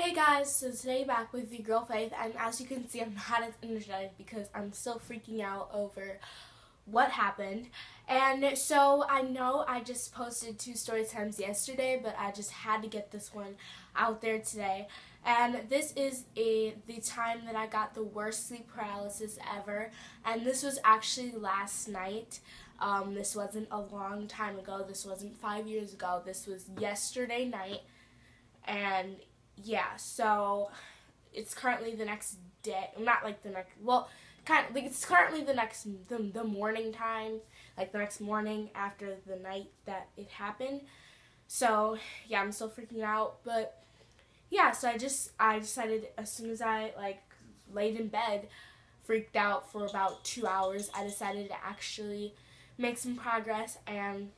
Hey guys, so today back with your girl Faith, and as you can see I'm not as energetic because I'm still freaking out over what happened. And so I know I just posted 2 story times yesterday, but I just had to get this one out there today. And this is the time that I got the worst sleep paralysis ever, and this was actually last night. This wasn't a long time ago, this wasn't 5 years ago, this was yesterday night. And yeah, so it's currently the next day, not like the next, well, kind of, like it's currently the morning time, like the next morning after the night that it happened. So yeah, I'm still freaking out, but yeah, so I decided as soon as I laid in bed, freaked out for about 2 hours, I decided to actually make some progress and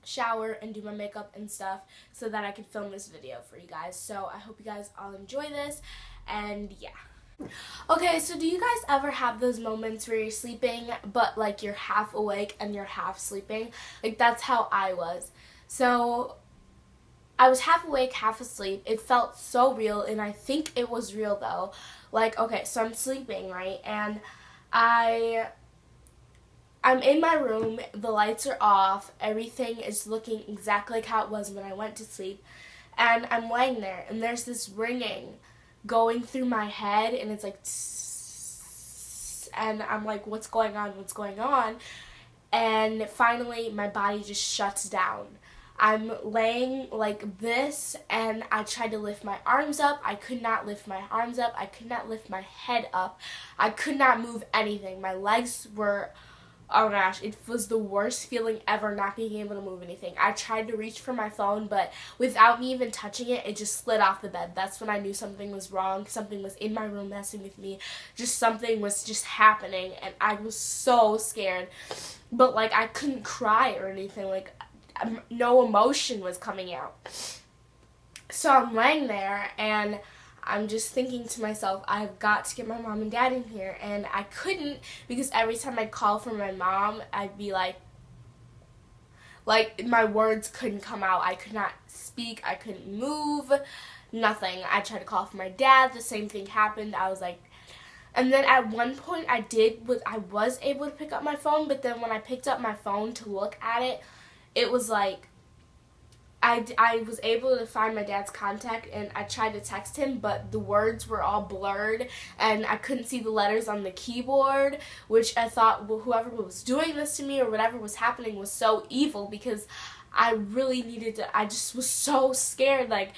shower and do my makeup and stuff so that I could film this video for you guys. So I hope you guys all enjoy this, and yeah. Okay, so do you guys ever have those moments where you're sleeping but like you're half awake and you're half sleeping? Like that's how I was. So I was half awake, half asleep. It felt so real, and I think it was real though. Like, okay, so I'm sleeping, right? And I'm in my room, the lights are off, everything is looking exactly like how it was when I went to sleep, and I'm laying there, and there's this ringing going through my head, and it's like tss, and I'm like, what's going on, and finally my body just shuts down. I'm laying like this, and I tried to lift my arms up. I could not lift my arms up. I could not lift my head up. I could not move anything. My legs were, oh gosh, it was the worst feeling ever not being able to move anything. I tried to reach for my phone, but without me even touching it, it just slid off the bed. That's when I knew something was wrong. Something was in my room messing with me. Just something was just happening, and I was so scared. But like I couldn't cry or anything. Like no emotion was coming out. So I'm laying there, and I'm just thinking to myself, I've got to get my mom and dad in here, and I couldn't because every time I'd call for my mom, I'd be like my words couldn't come out. I could not speak, I couldn't move, nothing. I tried to call for my dad, the same thing happened. I was like, and then at one point I was able to pick up my phone, but then when I picked up my phone to look at it, it was like, I was able to find my dad's contact, and I tried to text him, but the words were all blurred, and I couldn't see the letters on the keyboard, which I thought, well, whoever was doing this to me or whatever was happening was so evil, because I really needed to, I just was so scared, like.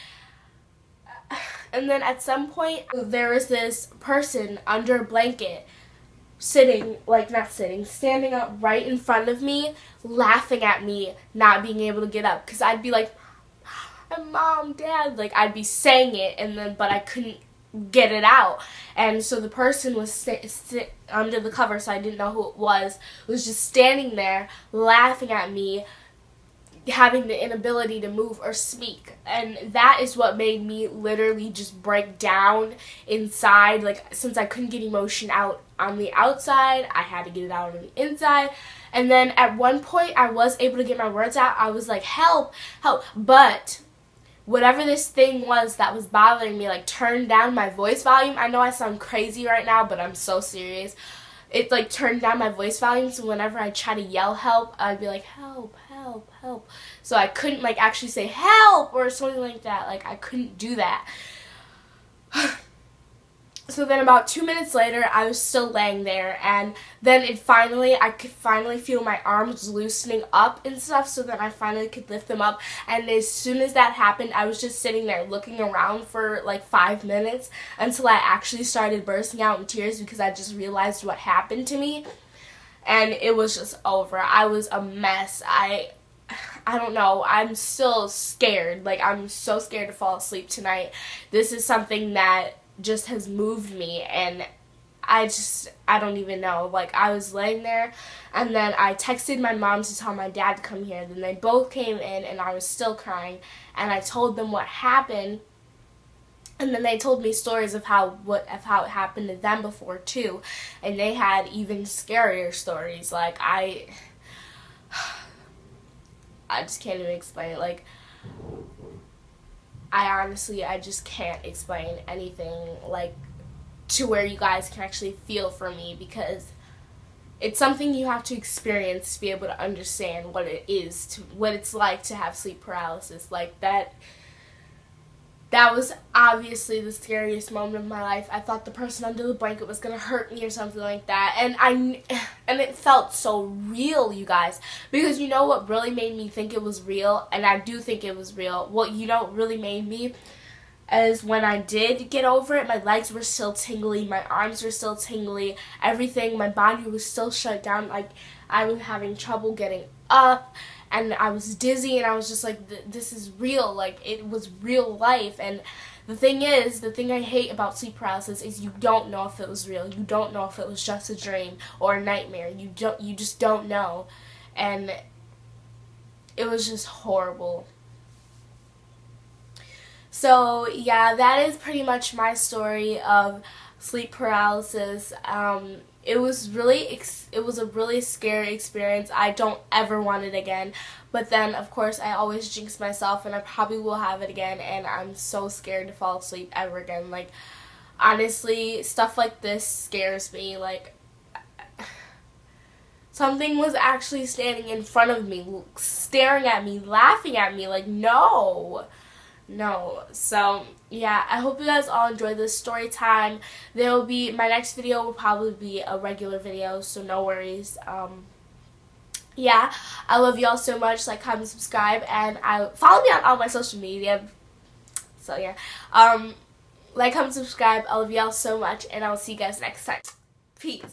And then at some point, there was this person under a blanket, standing up right in front of me, laughing at me not being able to get up, because I'd be like, Mom, Dad, like I'd be saying it, and then but I couldn't get it out. And so the person was under the cover, so I didn't know who it was just standing there laughing at me having the inability to move or speak. And that is what made me literally just break down inside. Like, since I couldn't get emotion out on the outside, I had to get it out on the inside. And then at one point I was able to get my words out. I was like, help, help. But whatever this thing was that was bothering me, like, turned down my voice volume. I know I sound crazy right now, but I'm so serious. It like turned down my voice volume, so whenever I try to yell help, I'd be like, help, help, help. So I couldn't like actually say help or something like that. Like I couldn't do that. So then about 2 minutes later, I was still laying there, and then I could finally feel my arms loosening up and stuff, so then I finally could lift them up. And as soon as that happened, I was just sitting there looking around for like 5 minutes until I actually started bursting out in tears, because I just realized what happened to me, and it was just over. I was a mess. I don't know. I'm still scared. Like, I'm so scared to fall asleep tonight. This is something that just has moved me, and I don't even know. Like, I was laying there, and then I texted my mom to tell my dad to come here. Then they both came in, and I was still crying, and I told them what happened, and then they told me stories of how it happened to them before too, and they had even scarier stories. Like, I just can't even explain it. Like, I just can't explain anything like to where you guys can actually feel for me, because it's something you have to experience to be able to understand what it is, what it's like to have sleep paralysis. Like that was obviously the scariest moment of my life. I thought the person under the blanket was gonna hurt me or something like that, and it felt so real, you guys, because you know what really made me think it was real, and I do think it was real. What really made me is when I did get over it, my legs were still tingly, my arms were still tingly, everything, my body was still shut down. Like, I was having trouble getting up, and I was dizzy, and I was just like, this is real. Like, it was real life. And the thing I hate about sleep paralysis is you don't know if it was real. You don't know if it was just a dream or a nightmare. You just don't know. And it was just horrible. So yeah, that is pretty much my story of sleep paralysis. It was a really scary experience. I don't ever want it again. But then, of course, I always jinx myself, and I probably will have it again, and I'm so scared to fall asleep ever again. Like, honestly, stuff like this scares me. Like, something was actually standing in front of me, staring at me, laughing at me. Like, no. So yeah, I hope you guys all enjoyed this story time. My next video will probably be a regular video, so no worries. Yeah, I love y'all so much. Like, comment, subscribe, and follow me on all my social media. So yeah, like, comment, subscribe. I love y'all so much, and I will see you guys next time. Peace.